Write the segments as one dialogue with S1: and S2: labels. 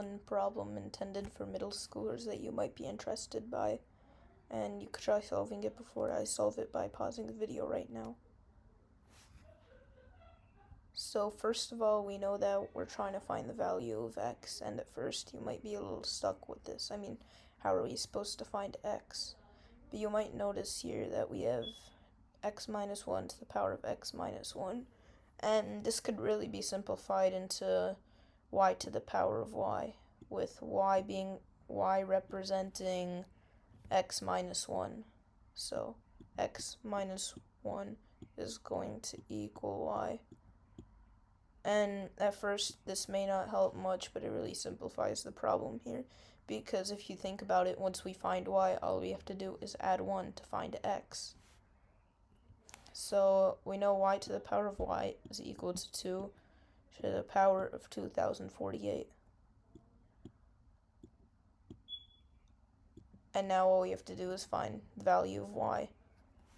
S1: One problem intended for middle schoolers that you might be interested by, and you could try solving it before I solve it by pausing the video right now. So first of all, we know that we're trying to find the value of x, and at first you might be a little stuck with this. I mean, how are we supposed to find x? But you might notice here that we have x minus 1 to the power of x minus 1, and this could really be simplified into y to the power of y, with y representing x minus 1. So x minus 1 is going to equal y. And at first this may not help much, but it really simplifies the problem here, because if you think about it, once we find y, all we have to do is add 1 to find x. So we know y to the power of y is equal to 2 to the power of 2048. And now all we have to do is find the value of y.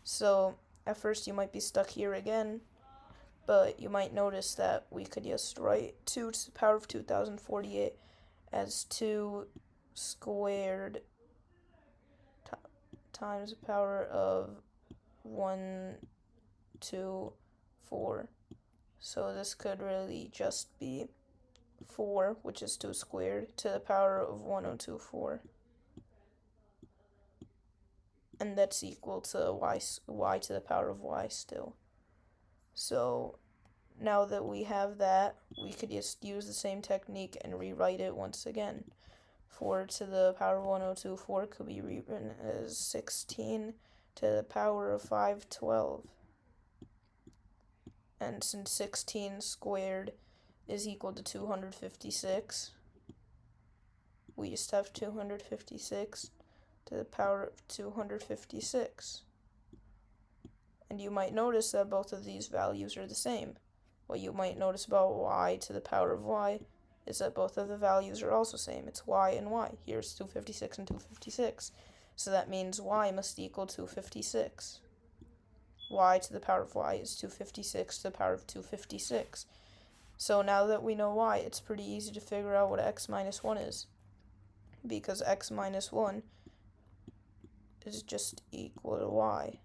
S1: So at first you might be stuck here again, but you might notice that we could just write 2 to the power of 2048 as 2 squared times the power of 1, 2, 4. So this could really just be 4, which is 2 squared, to the power of 1024. And that's equal to y to the power of y still. So now that we have that, we could just use the same technique and rewrite it once again. 4 to the power of 1024 could be rewritten as 16 to the power of 512. And since 16 squared is equal to 256, we just have 256 to the power of 256. And you might notice that both of these values are the same. What you might notice about y to the power of y is that both of the values are also the same. It's y and y. Here's 256 and 256. So that means y must equal 256. Y to the power of y is 256 to the power of 256. So now that we know y, it's pretty easy to figure out what x minus 1 is, because x minus 1 is just equal to y.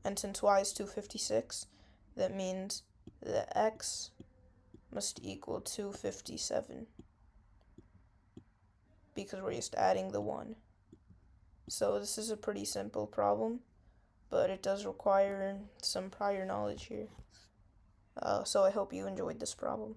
S1: And since y is 256, that means that x must equal 257, because we're just adding the 1. So this is a pretty simple problem, but it does require some prior knowledge here. So I hope you enjoyed this problem.